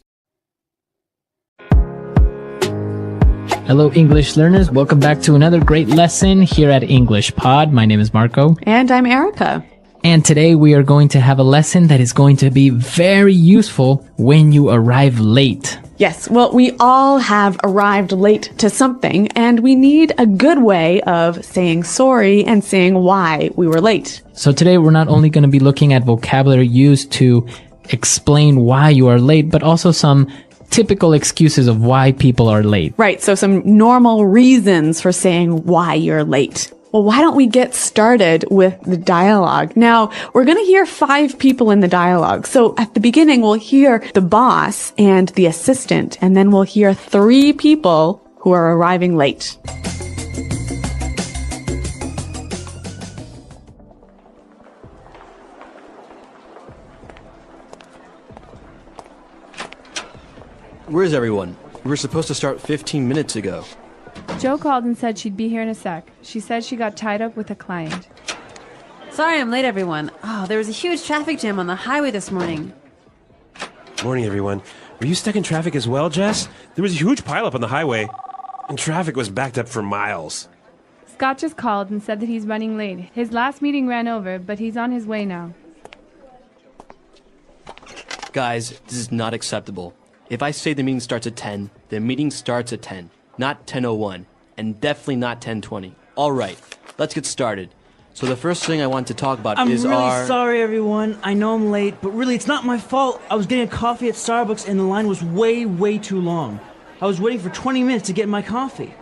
Hello, English learners. Welcome back to another great lesson here at English Pod. My name is Marco. And I'm Erica. And today we are going to have a lesson that is going to be very useful when you arrive late. Yes, well, we all have arrived late to something, and we need a good way of saying sorry and saying why we were late. So today we're not only going to be looking at vocabulary used to explain why you are late, but also some typical excuses of why people are late. Right, so some normal reasons for saying why you're late. Well, why don't we get started with the dialogue? Now, we're going to hear 5 people in the dialogue. So at the beginning, we'll hear the boss and the assistant, and then we'll hear 3 people who are arriving late. Where's everyone? We were supposed to start 15 minutes ago. Jo called and said she'd be here in a sec. She said she got tied up with a client. Sorry I'm late, everyone. Oh, there was a huge traffic jam on the highway this morning. Morning, everyone. Were you stuck in traffic as well, Jess? There was a huge pileup on the highway, and traffic was backed up for miles. Scott just called and said that he's running late. His last meeting ran over, but he's on his way now. Guys, this is not acceptable. If I say the meeting starts at 10, the meeting starts at 10, not 10:01, and definitely not 10:20. All right, let's get started. So the first thing I want to talk about is I'm really sorry, everyone. I know I'm late, but really, it's not my fault. I was getting a coffee at Starbucks, and the line was way, way too long. I was waiting for 20 minutes to get my coffee.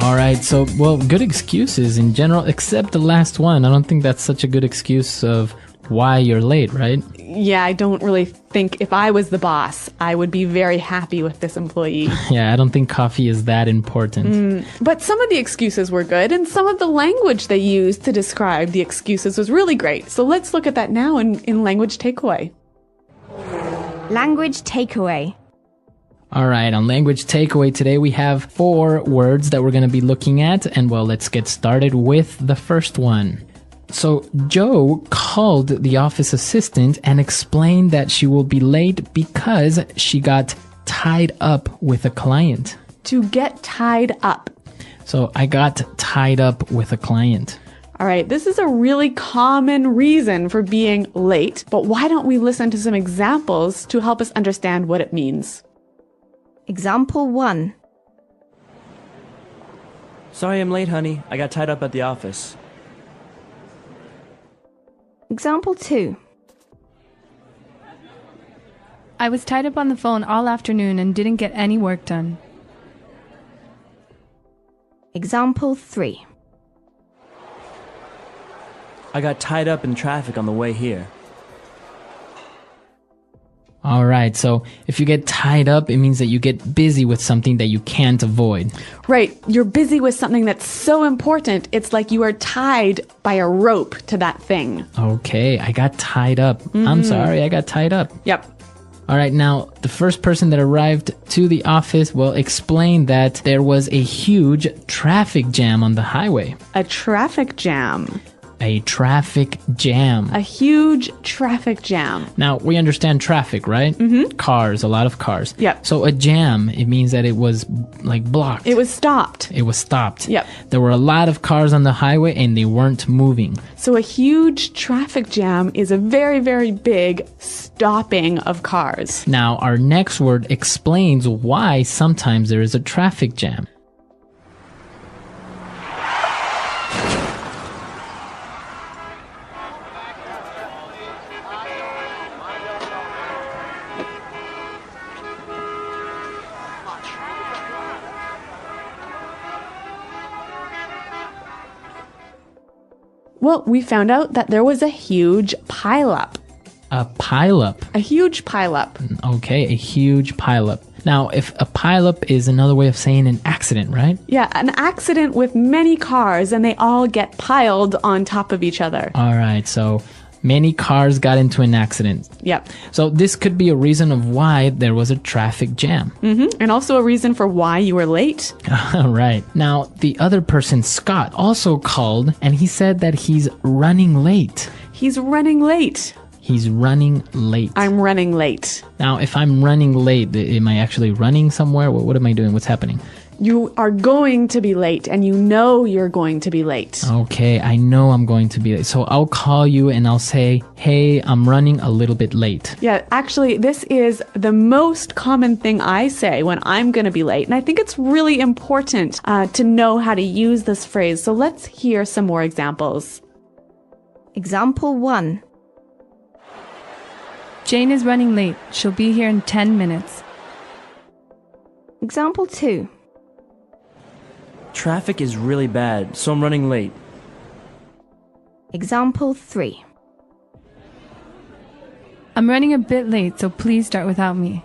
All right, so, well, good excuses in general, except the last one. I don't think that's such a good excuse of why you're late, right? Yeah, I don't really think if I was the boss, I would be very happy with this employee. Yeah, I don't think coffee is that important. But some of the excuses were good, and some of the language they used to describe the excuses was really great. So let's look at that now in language takeaway. Language takeaway. All right, on language takeaway today, we have 4 words that we're going to be looking at. And well, let's get started with the first one. So Jo called the office assistant and explained that she will be late because she got tied up with a client. To get tied up. So I got tied up with a client. All right, this is a really common reason for being late, but why don't we listen to some examples to help us understand what it means? Example 1. Sorry I'm late, honey. I got tied up at the office. Example 2. I was tied up on the phone all afternoon and didn't get any work done. Example 3. I got tied up in traffic on the way here. All right, so if you get tied up, it means that you get busy with something that you can't avoid. Right, you're busy with something that's so important, it's like you are tied by a rope to that thing. Okay, I got tied up. I'm sorry, I got tied up. Yep. All right, now, the first person that arrived to the office, well, explained that there was a huge traffic jam on the highway. A traffic jam. A traffic jam. A huge traffic jam. Now, we understand traffic, right? Mm-hmm. Cars, a lot of cars. Yep. So a jam, it means that it was like blocked. It was stopped. It was stopped. Yep. There were a lot of cars on the highway and they weren't moving. So a huge traffic jam is a very, very big stopping of cars. Now, our next word explains why sometimes there is a traffic jam. Well, we found out that there was a huge pileup. A pileup. A huge pileup. Okay, a huge pileup. Now, if a pileup is another way of saying an accident, right? Yeah, an accident with many cars and they all get piled on top of each other. All right, so many cars got into an accident. Yep. So this could be a reason of why there was a traffic jam. Mm-hmm. And also a reason for why you were late. Right. Now, the other person, Scott, also called and he said that he's running late. He's running late. He's running late. I'm running late. Now, if I'm running late, am I actually running somewhere? What am I doing? What's happening? You are going to be late and you know you're going to be late. Okay, I know I'm going to be late. So I'll call you and I'll say, hey, I'm running a little bit late. Yeah, actually, this is the most common thing I say when I'm going to be late. And I think it's really important to know how to use this phrase. So let's hear some more examples. Example 1. Jane is running late. She'll be here in 10 minutes. Example 2. Traffic is really bad, so I'm running late. Example 3. I'm running a bit late, so please start without me.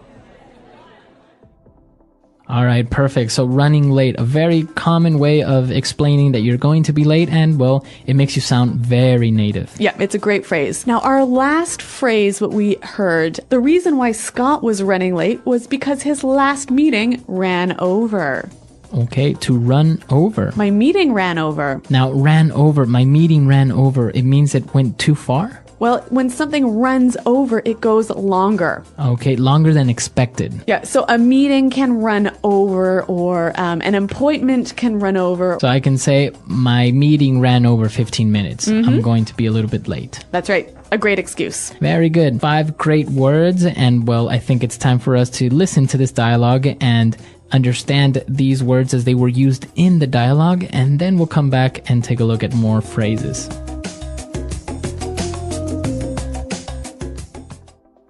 All right, perfect. So running late, a very common way of explaining that you're going to be late and, well, it makes you sound very native. Yeah, it's a great phrase. Now, our last phrase, what we heard, the reason why Scott was running late was because his last meeting ran over. Okay, to run over. My meeting ran over. Now, ran over, my meeting ran over, it means it went too far? Well, when something runs over, it goes longer. Okay, longer than expected. Yeah, so a meeting can run over or an appointment can run over. So I can say, my meeting ran over 15 minutes. I'm going to be a little bit late. That's right. A great excuse. Very good. 5 great words. And, well, I think it's time for us to listen to this dialogue and understand these words as they were used in the dialogue. And then we'll come back and take a look at more phrases.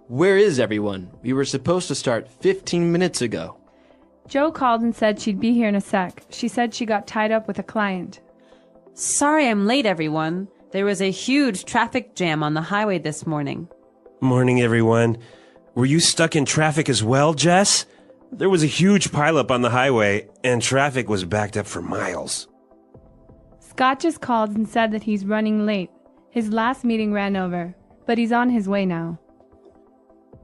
Where is everyone? We were supposed to start 15 minutes ago. Joe called and said she'd be here in a sec. She said she got tied up with a client. Sorry I'm late, everyone. There was a huge traffic jam on the highway this morning. Morning, everyone. Were you stuck in traffic as well, Jess? There was a huge pileup on the highway, and traffic was backed up for miles. Scott just called and said that he's running late. His last meeting ran over, but he's on his way now.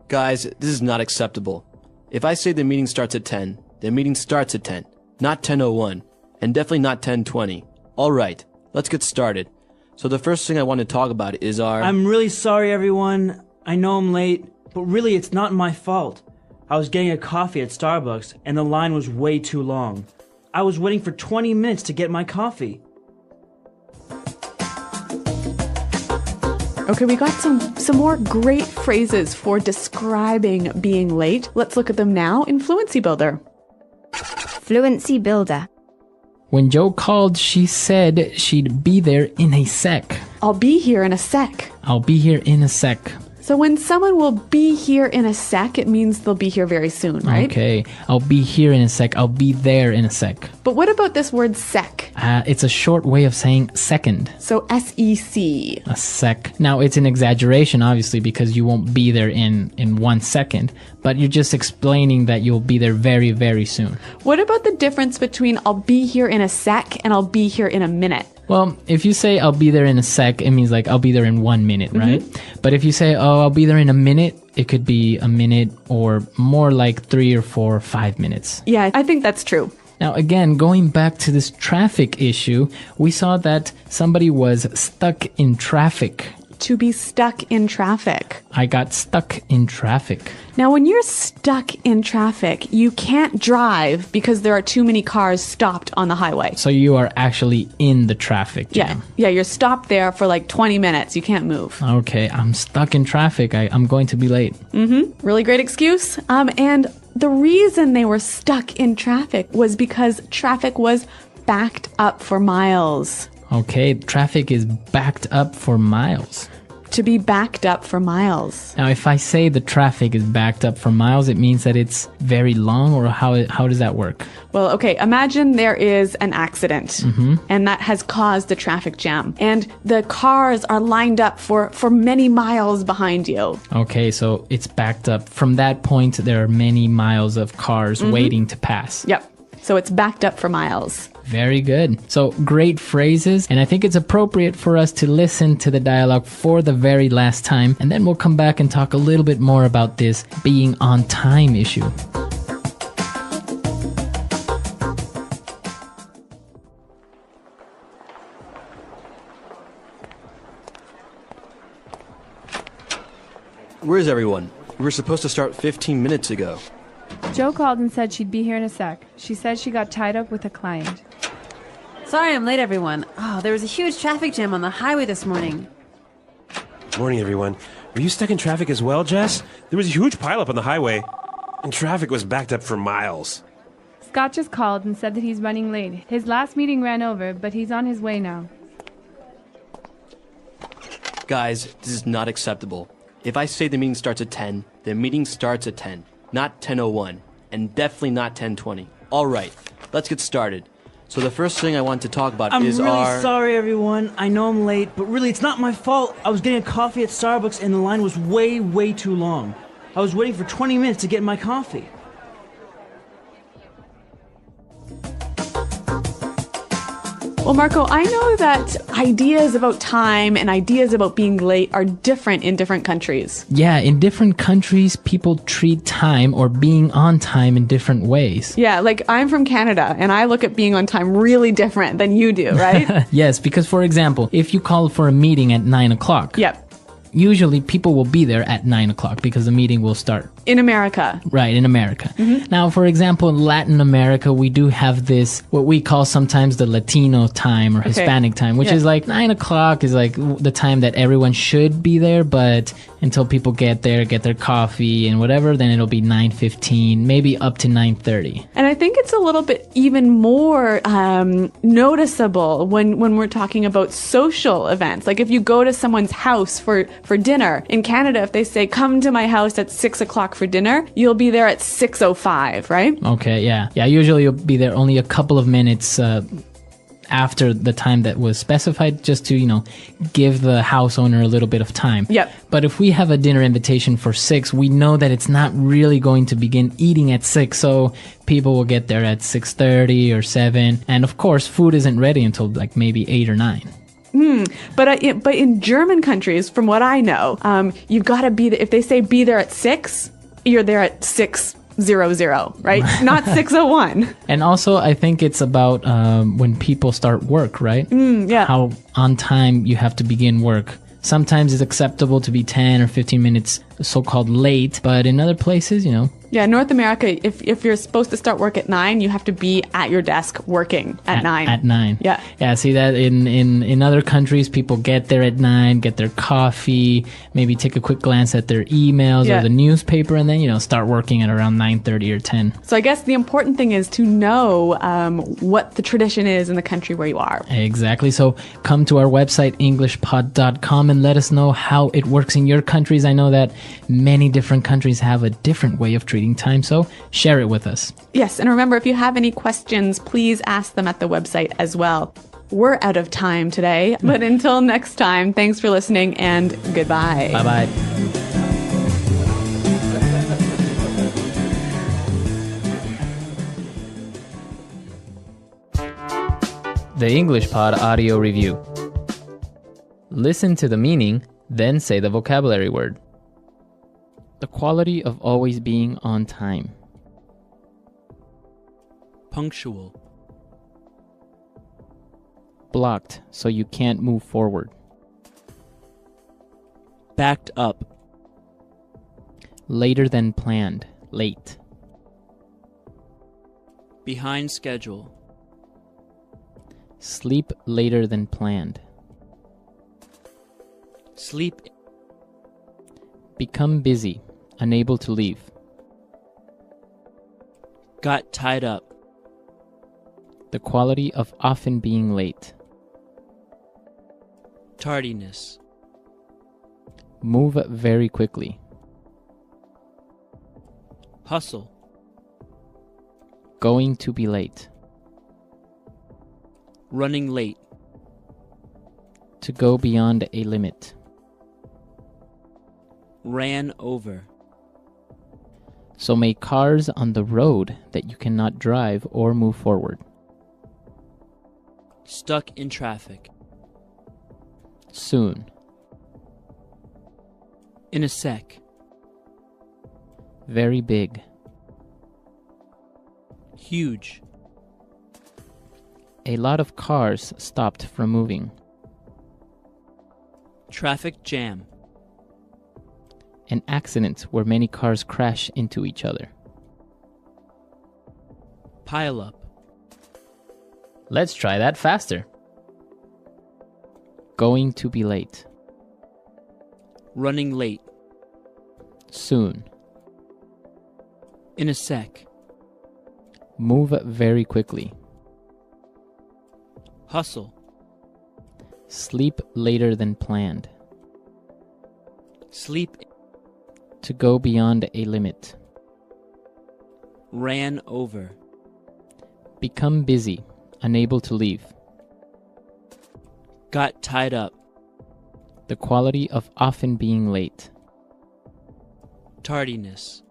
Guys, this is not acceptable. If I say the meeting starts at 10, the meeting starts at 10, not 10:01, and definitely not 10:20. All right, let's get started. So the first thing I want to talk about is our... I'm really sorry, everyone. I know I'm late, but really it's not my fault. I was getting a coffee at Starbucks, and the line was way too long. I was waiting for 20 minutes to get my coffee. Okay, we got some more great phrases for describing being late. Let's look at them now in Fluency Builder. Fluency Builder. When Joe called, she said she'd be there in a sec. I'll be here in a sec. I'll be here in a sec. So when someone will be here in a sec, it means they'll be here very soon, right? Okay, I'll be here in a sec. I'll be there in a sec. But what about this word sec? It's a short way of saying second. So S-E-C. A sec. Now, it's an exaggeration, obviously, because you won't be there in 1 second. But you're just explaining that you'll be there very, very soon. What about the difference between I'll be here in a sec and I'll be here in a minute? Well, if you say I'll be there in a sec, it means like I'll be there in 1 minute, right? But if you say, oh, I'll be there in a minute, it could be a minute or more like 3 or 4 or 5 minutes. Yeah, I think that's true. Now, again, going back to this traffic issue, we saw that somebody was stuck in traffic. To be stuck in traffic. I got stuck in traffic. Now, when you're stuck in traffic, you can't drive because there are too many cars stopped on the highway. So you are actually in the traffic jam. Yeah, you're stopped there for like 20 minutes. You can't move. Okay, I'm stuck in traffic. I'm going to be late. Really great excuse. And the reason they were stuck in traffic was because traffic was backed up for miles. Okay, traffic is backed up for miles. To be backed up for miles. Now, if I say the traffic is backed up for miles, it means that it's very long, or how does that work? Well, okay, imagine there is an accident, and that has caused a traffic jam, and the cars are lined up for many miles behind you. Okay, so it's backed up. From that point, there are many miles of cars waiting to pass. Yep. So it's backed up for miles. Very good. So great phrases. And I think it's appropriate for us to listen to the dialogue for the very last time. And then we'll come back and talk a little bit more about this being on time issue. Where's everyone? We were supposed to start 15 minutes ago. Joe called and said she'd be here in a sec. She said she got tied up with a client. Sorry I'm late, everyone. Oh, there was a huge traffic jam on the highway this morning. Morning, everyone. Were you stuck in traffic as well, Jess? There was a huge pileup on the highway, and traffic was backed up for miles. Scott just called and said that he's running late. His last meeting ran over, but he's on his way now. Guys, this is not acceptable. If I say the meeting starts at 10, the meeting starts at 10, not 10:01, and definitely not 10:20. All right, let's get started. So the first thing I want to talk about is I'm really sorry, everyone. I know I'm late, but really, it's not my fault. I was getting a coffee at Starbucks, and the line was way, way too long. I was waiting for 20 minutes to get my coffee. Well, Marco, I know that ideas about time and ideas about being late are different in different countries. Yeah, in different countries, people treat time or being on time in different ways. Yeah, like I'm from Canada, and I look at being on time really different than you do, right? Yes, because for example, if you call for a meeting at 9 o'clock, yep. Usually people will be there at 9 o'clock because the meeting will start. In America. Right, in America. Now, for example, in Latin America, we do have this, what we call sometimes the Latino time or Hispanic time, which is like 9 o'clock is like the time that everyone should be there, but until people get there, get their coffee and whatever, then it'll be 9:15, maybe up to 9:30. And I think it's a little bit even more noticeable when we're talking about social events. Like if you go to someone's house for dinner, in Canada, if they say, come to my house at 6 o'clock for dinner, you'll be there at 6:05, right? Okay, yeah. Yeah, usually you'll be there only a couple of minutes after the time that was specified, just to, give the house owner a little bit of time. Yep. But if we have a dinner invitation for 6, we know that it's not really going to begin eating at 6, so people will get there at 6:30 or 7. And of course, food isn't ready until like maybe 8 or 9. But in German countries, from what I know, you've got to be there. If they say be there at 6, you're there at 6:00, right? Not 6:01. And also, I think it's about when people start work, right? Yeah. How on time you have to begin work. Sometimes it's acceptable to be 10 or 15 minutes so-called late, but in other places, Yeah, North America, if you're supposed to start work at 9, you have to be at your desk working at 9. At 9. Yeah. Yeah, see that in other countries, people get there at 9, get their coffee, maybe take a quick glance at their emails or the newspaper, and then, start working at around 9:30 or 10. So I guess the important thing is to know what the tradition is in the country where you are. Exactly. So come to our website, englishpod.com, and let us know how it works in your countries. I know that many different countries have a different way of treating time, so share it with us. Yes, and remember, if you have any questions, please ask them at the website as well. We're out of time today, but until next time, thanks for listening and goodbye. Bye-bye. The English Pod Audio Review. Listen to the meaning, then say the vocabulary word. The quality of always being on time. Punctual. Blocked, so you can't move forward. Backed up. Later than planned. Late. Behind schedule. Sleep later than planned. Sleep. Become busy. Unable to leave. Got tied up. The quality of often being late. Tardiness. Move very quickly. Hustle. Going to be late. Running late. To go beyond a limit. Ran over. So make cars on the road that you cannot drive or move forward. Stuck in traffic. Soon. In a sec. Very big. Huge. A lot of cars stopped from moving. Traffic jam. An accident where many cars crash into each other. Pile up. Let's try that faster. Going to be late. Running late. Soon. In a sec. Move very quickly. Hustle. Sleep later than planned. Sleep. To go beyond a limit. Ran over. Become busy. Unable to leave. Got tied up. The quality of often being late. Tardiness.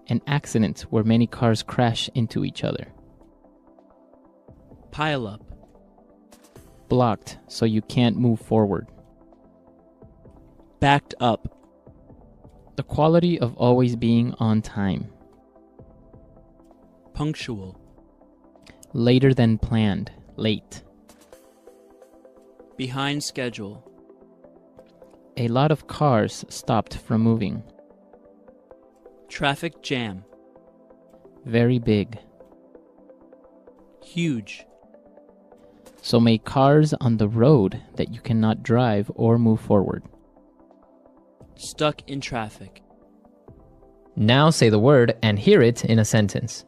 An accident where many cars crash into each other. Pile up. Blocked, so you can't move forward. Backed up. The quality of always being on time. Punctual. Later than planned. Late. Behind schedule. A lot of cars stopped from moving. Traffic jam. Very big. Huge. So make cars on the road that you cannot drive or move forward. Stuck in traffic. Now say the word and hear it in a sentence.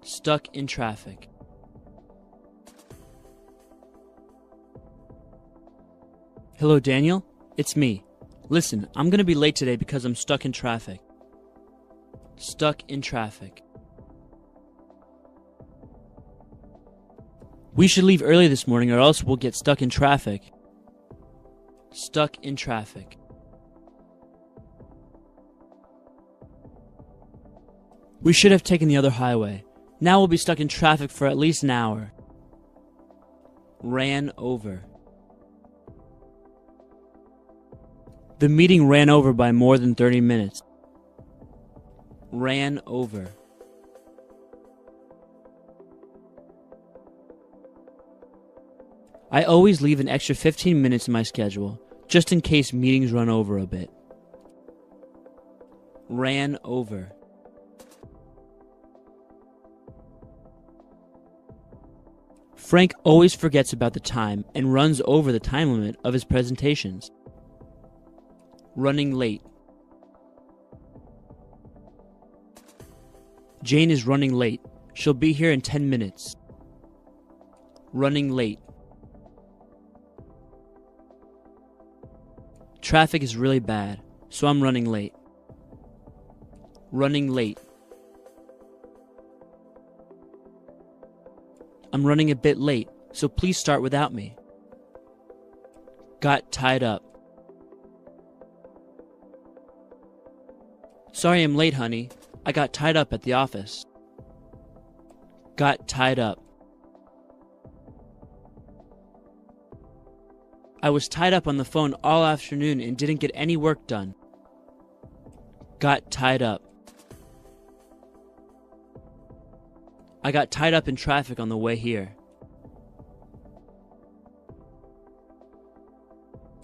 Stuck in traffic. Hello, Daniel? It's me. Listen, I'm gonna be late today because I'm stuck in traffic. Stuck in traffic. We should leave early this morning or else we'll get stuck in traffic. Stuck in traffic. We should have taken the other highway. Now we'll be stuck in traffic for at least an hour. Ran over. The meeting ran over by more than 30 minutes. Ran over. I always leave an extra 15 minutes in my schedule, just in case meetings run over a bit. Ran over. Frank always forgets about the time and runs over the time limit of his presentations. Running late. Jane is running late. She'll be here in 10 minutes. Running late. Traffic is really bad, so I'm running late. Running late. I'm running a bit late, so please start without me. Got tied up. Sorry I'm late, honey. I got tied up at the office. Got tied up. I was tied up on the phone all afternoon and didn't get any work done. Got tied up. I got tied up in traffic on the way here.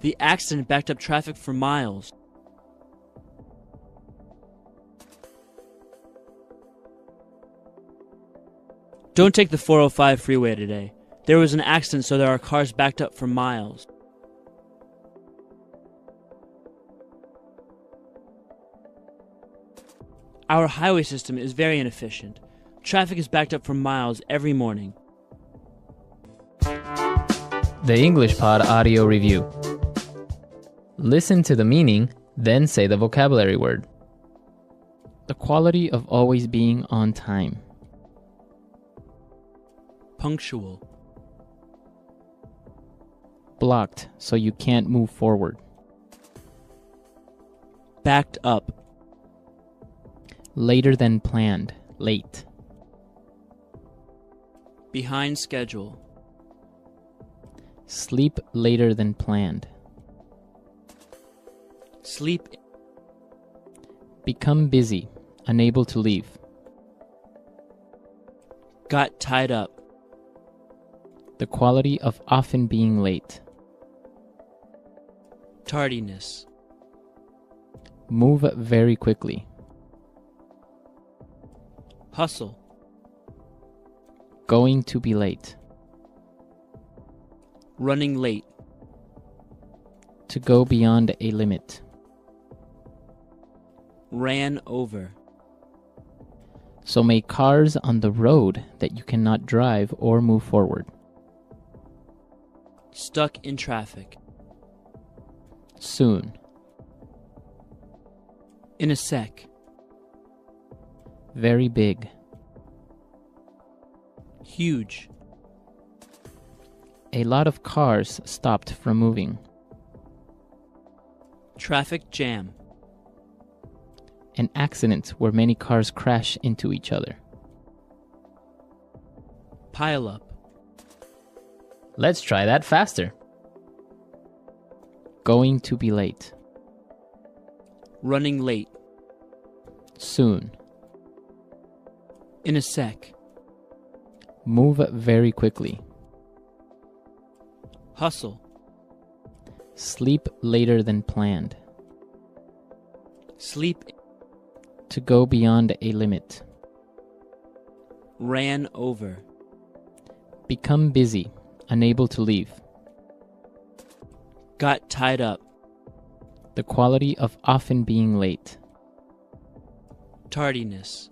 The accident backed up traffic for miles. Don't take the 405 freeway today. There was an accident, so there are cars backed up for miles. Our highway system is very inefficient. Traffic is backed up for miles every morning. The English Pod Audio Review. Listen to the meaning, then say the vocabulary word. The quality of always being on time. Punctual. Blocked, so you can't move forward. Backed up. Later than planned, late. Behind schedule. Sleep later than planned. Sleep. Become busy, unable to leave. Got tied up. The quality of often being late. Tardiness. Move very quickly. Hustle. Going to be late. Running late. To go beyond a limit. Ran over. So make cars on the road that you cannot drive or move forward. Stuck in traffic. Soon. In a sec. Very big. Huge. A lot of cars stopped from moving. Traffic jam. An accident where many cars crash into each other. Pile up. Let's try that faster. Going to be late. Running late. Soon. In a sec. Move very quickly. Hustle. Sleep later than planned. Sleep. To go beyond a limit. Ran over. Become busy, unable to leave. Got tied up. The quality of often being late. Tardiness.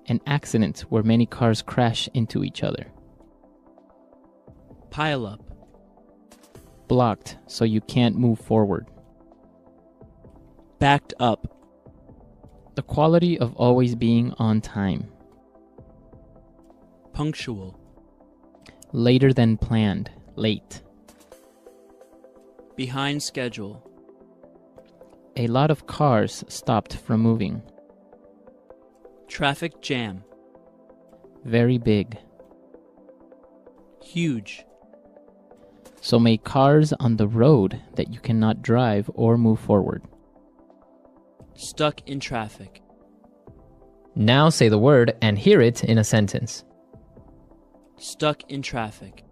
An accident where many cars crash into each other. Pile up. Blocked, so you can't move forward. Backed up. The quality of always being on time. Punctual. Later than planned, late. Behind schedule. A lot of cars stopped from moving. Traffic jam. Very big. Huge. So make cars on the road that you cannot drive or move forward. Stuck in traffic. Now say the word and hear it in a sentence. Stuck in traffic.